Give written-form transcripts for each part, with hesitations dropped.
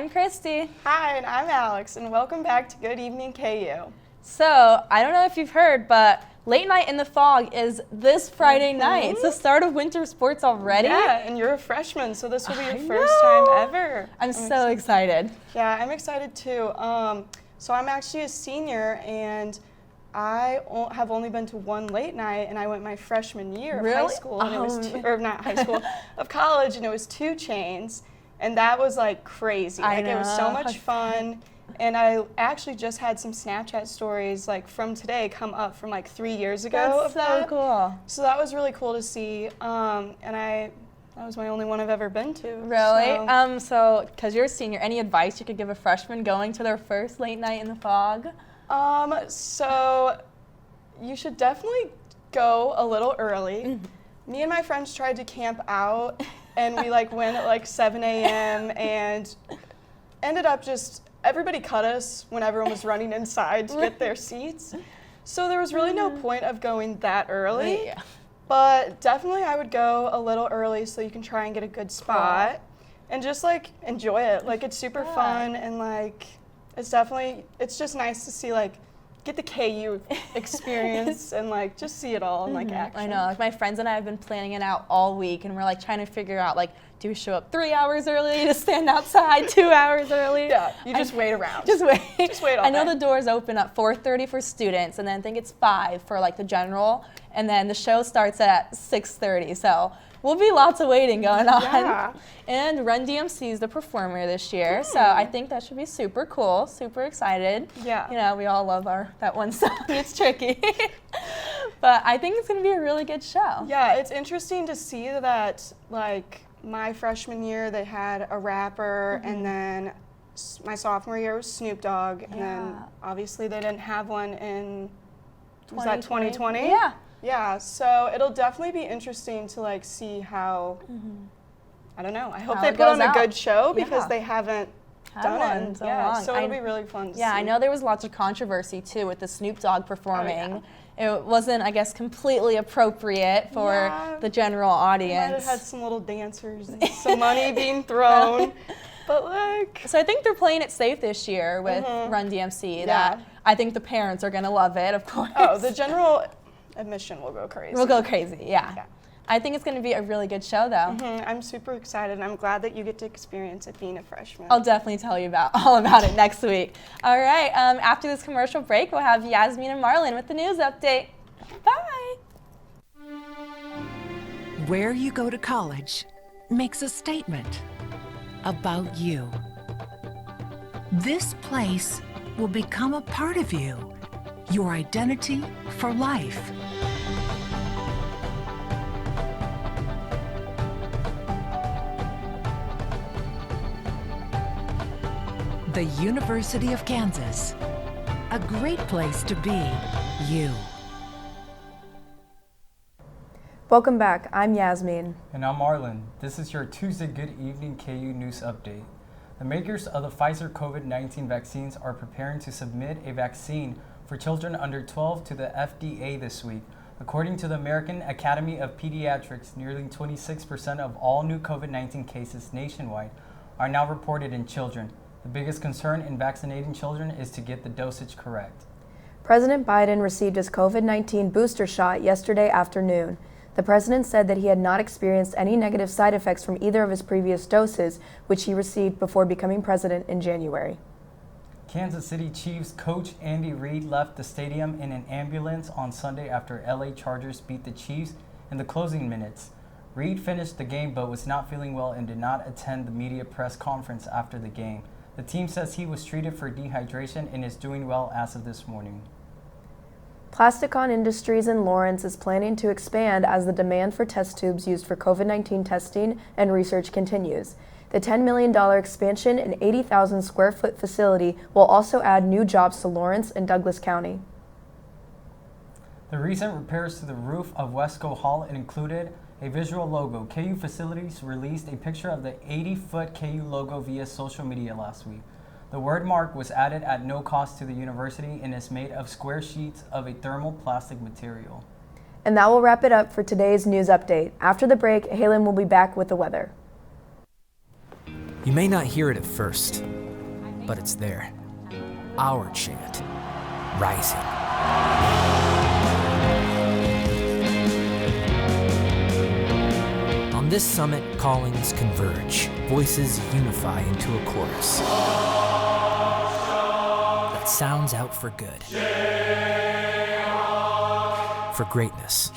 I'm Christy. Hi, and I'm Alex, and welcome back to Good Evening KU. So, I don't know if you've heard, but Late Night in the Fog is this Friday night. It's the start of winter sports already. Yeah, and you're a freshman, so this will be your first time ever. I'm so excited. Yeah, I'm excited too. So I'm actually a senior, and I have only been to one late night, and I went my freshman year of high school, and it was not high school, of college, and it was 2 Chainz, and that was like crazy. It was so much fun. And I actually just had some Snapchat stories like from today come up from like 3 years ago. That's so cool. So that was really cool to see. And that was my only one I've ever been to. Really? So, because you're a senior, any advice you could give a freshman going to their first late night in the fog? So you should definitely go a little early. Me and my friends tried to camp out, and we like went at like 7 a.m. and ended up just everybody cut us when everyone was running inside to get their seats. So there was really no point of going that early. Yeah. But definitely I would go a little early so you can try and get a good spot and just like enjoy it. Like it's super fun, and like it's just nice to see like get the KU experience and like just see it all in like action. I know, like my friends and I have been planning it out all week, and we're like trying to figure out like, do we show up 3 hours early to stand outside, 2 hours early? Yeah, you just wait around. Just wait. Just wait all I know day. the doors open at 4:30 for students, and then I think it's 5 for like the general, and then the show starts at 6:30. So will be lots of waiting going on. Yeah. And Run DMC is the performer this year, so I think that should be super cool, super excited. Yeah. You know, we all love that one song. It's tricky. But I think it's going to be a really good show. Yeah, it's interesting to see that like my freshman year they had a rapper, and then my sophomore year was Snoop Dogg, and then obviously they didn't have one in, was that 2020? Yeah. Yeah, so it'll definitely be interesting to like see how, I don't know, I hope How they it put goes on a out. good show because Yeah. they haven't done one it. in so Yeah, long. so it'll be really fun to see. Yeah, I know there was lots of controversy too with the Snoop Dogg performing. Oh, yeah. It wasn't, I guess, completely appropriate for the general Might have audience. had some little dancers and some money being thrown, but like. So I think they're playing it safe this year with Run DMC. That I think the parents are gonna love it, of course. Oh, the general admission will go crazy. We'll go crazy, yeah. I think it's gonna be a really good show, though. I'm super excited, and I'm glad that you get to experience it being a freshman. I'll definitely tell you all about it next week. All right, after this commercial break, we'll have Yasmin and Marlon with the news update. Bye. Where you go to college makes a statement about you. This place will become a part of you, your identity for life. The University of Kansas, a great place to be you. Welcome back. I'm Yasmin. And I'm Marlon. This is your Tuesday Good Evening KU News Update. The makers of the Pfizer COVID-19 vaccines are preparing to submit a vaccine for children under 12 to the FDA this week. According to the American Academy of Pediatrics, nearly 26% of all new COVID-19 cases nationwide are now reported in children. The biggest concern in vaccinating children is to get the dosage correct. President Biden received his COVID-19 booster shot yesterday afternoon. The president said that he had not experienced any negative side effects from either of his previous doses, which he received before becoming president in January. Kansas City Chiefs coach Andy Reid left the stadium in an ambulance on Sunday after LA Chargers beat the Chiefs in the closing minutes. Reid finished the game but was not feeling well and did not attend the media press conference after the game. The team says he was treated for dehydration and is doing well as of this morning. Plasticon Industries in Lawrence is planning to expand as the demand for test tubes used for COVID-19 testing and research continues. The $10 million expansion and 80,000 square foot facility will also add new jobs to Lawrence and Douglas County. The recent repairs to the roof of Wesco Hall included a visual logo. KU Facilities released a picture of the 80-foot KU logo via social media last week. The word mark was added at no cost to the university and is made of square sheets of a thermoplastic material. And that will wrap it up for today's news update. After the break, Halen will be back with the weather. You may not hear it at first, but it's there. Our chant, rising. On this summit, callings converge, voices unify into a chorus that sounds out for good, for greatness.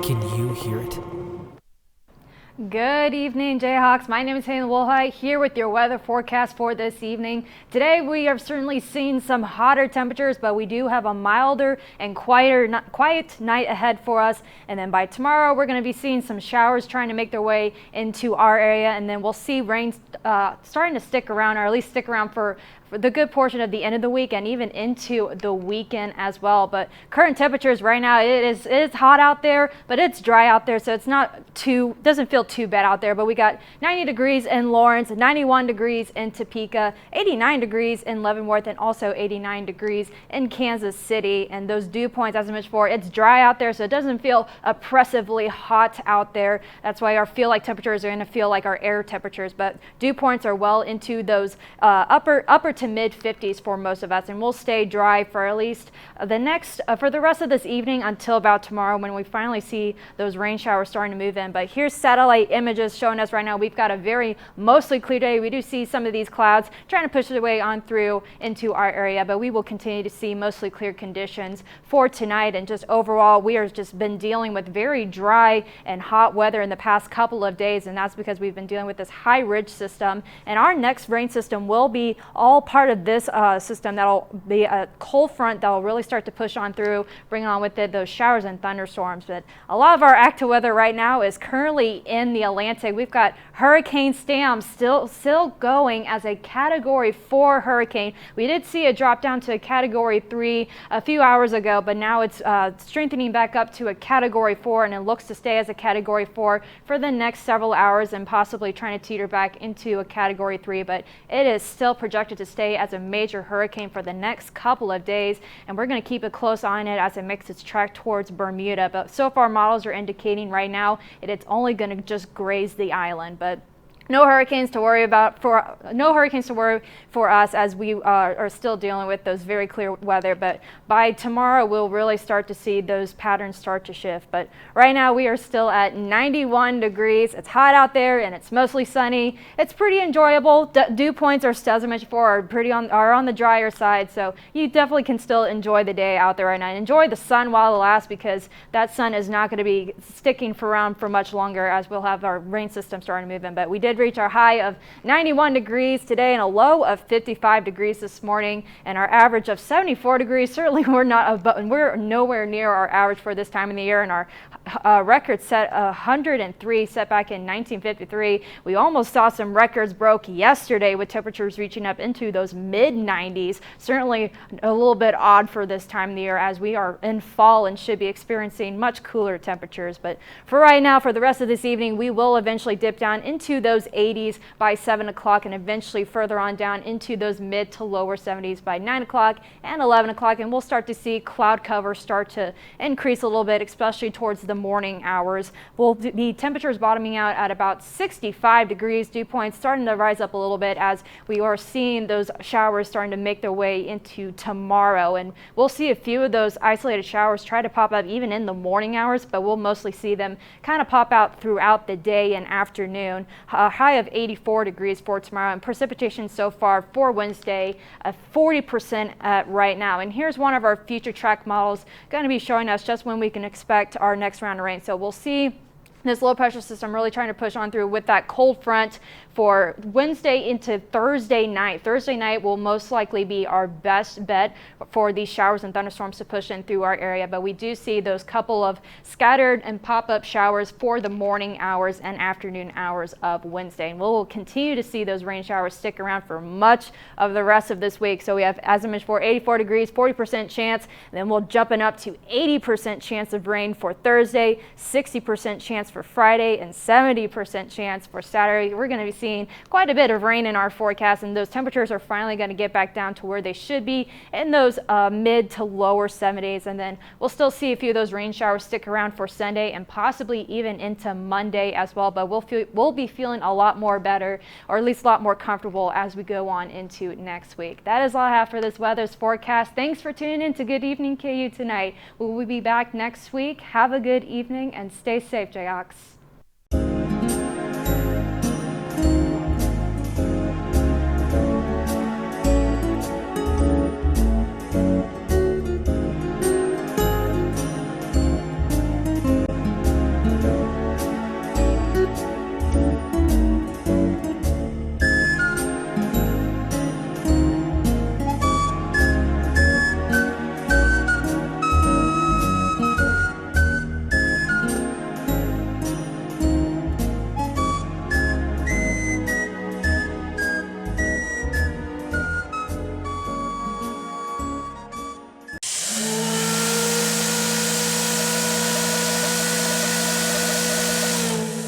Can you hear it? Good evening, Jayhawks. My name is Hayden Woolhite here with your weather forecast for this evening. Today we have certainly seen some hotter temperatures, but we do have a milder and quiet night ahead for us. And then by tomorrow we're going to be seeing some showers trying to make their way into our area, and then we'll see rain starting to stick around, or at least stick around for the good portion of the end of the week and even into the weekend as well. But current temperatures right now, it is hot out there, but it's dry out there, so it's doesn't feel too bad out there. But we got 90 degrees in Lawrence, 91 degrees in Topeka, 89 degrees in Leavenworth, and also 89 degrees in Kansas City. And those dew points, as I mentioned before, it's dry out there, so it doesn't feel oppressively hot out there. That's why our feel like temperatures are going to feel like our air temperatures. But dew points are well into those upper to mid 50s for most of us, and we'll stay dry for at least for the rest of this evening until about tomorrow, when we finally see those rain showers starting to move in. But here's satellite images showing us right now we've got a very mostly clear day. We do see some of these clouds trying to push their way on through into our area, but we will continue to see mostly clear conditions for tonight. And just overall, we have just been dealing with very dry and hot weather in the past couple of days, and that's because we've been dealing with this high ridge system. And our next rain system will be all part of this system. That'll be a cold front that will really start to push on through, bring on with it those showers and thunderstorms. But a lot of our active weather right now is currently in the Atlantic. We've got Hurricane Sam still going as a Category 4 hurricane. We did see it drop down to a Category 3 a few hours ago, but now it's strengthening back up to a Category 4, and it looks to stay as a Category 4 for the next several hours, and possibly trying to teeter back into a Category 3. But it is still projected to stay as a major hurricane for the next couple of days, and we're going to keep a close eye on it as it makes its trek towards Bermuda. But so far, models are indicating right now it's only going to just graze the island. But no hurricanes to worry for us, as we are still dealing with those very clear weather. But by tomorrow, we'll really start to see those patterns start to shift. But right now, we are still at 91 degrees. It's hot out there, and it's mostly sunny. It's pretty enjoyable. Dew points are, as I mentioned before, are on the drier side, so you definitely can still enjoy the day out there right now. And enjoy the sun while it lasts, because that sun is not going to be sticking around for much longer, as we'll have our rain system starting to move in. But we did reach our high of 91 degrees today and a low of 55 degrees this morning, and our average of 74 degrees. Certainly we're nowhere near our average for this time of the year, and our record set 103 set back in 1953. We almost saw some records broke yesterday with temperatures reaching up into those mid 90s. Certainly a little bit odd for this time of the year, as we are in fall and should be experiencing much cooler temperatures. But for right now, for the rest of this evening, we will eventually dip down into those 80s by 7 o'clock, and eventually further on down into those mid to lower 70s by 9 o'clock and 11 o'clock. And we'll start to see cloud cover start to increase a little bit, especially towards the morning hours. We'll be temperatures bottoming out at about 65 degrees. Dew points starting to rise up a little bit, as we are seeing those showers starting to make their way into tomorrow. And we'll see a few of those isolated showers try to pop up even in the morning hours, but we'll mostly see them kind of pop out throughout the day and afternoon. A high of 84 degrees for tomorrow, and precipitation so far for Wednesday, 40% right now. And here's one of our future track models going to be showing us just when we can expect our next round of rain. So we'll see this low pressure system really trying to push on through with that cold front for Wednesday into Thursday night. Thursday night will most likely be our best bet for these showers and thunderstorms to push in through our area. But we do see those couple of scattered and pop-up showers for the morning hours and afternoon hours of Wednesday. And we'll continue to see those rain showers stick around for much of the rest of this week. So we have, as I mentioned before, 84 degrees, 40% chance. And then we'll jumping up to 80% chance of rain for Thursday, 60% chance chance for Friday and 70% chance for Saturday. We're going to be seeing quite a bit of rain in our forecast, and those temperatures are finally going to get back down to where they should be in those mid to lower 70s. And then we'll still see a few of those rain showers stick around for Sunday and possibly even into Monday as well. But we'll be feeling a lot more better, or at least a lot more comfortable as we go on into next week. That is all I have for this weather's forecast. Thanks for tuning in to Good Evening KU tonight. We will be back next week. Have a good evening and stay safe, Jayhawks.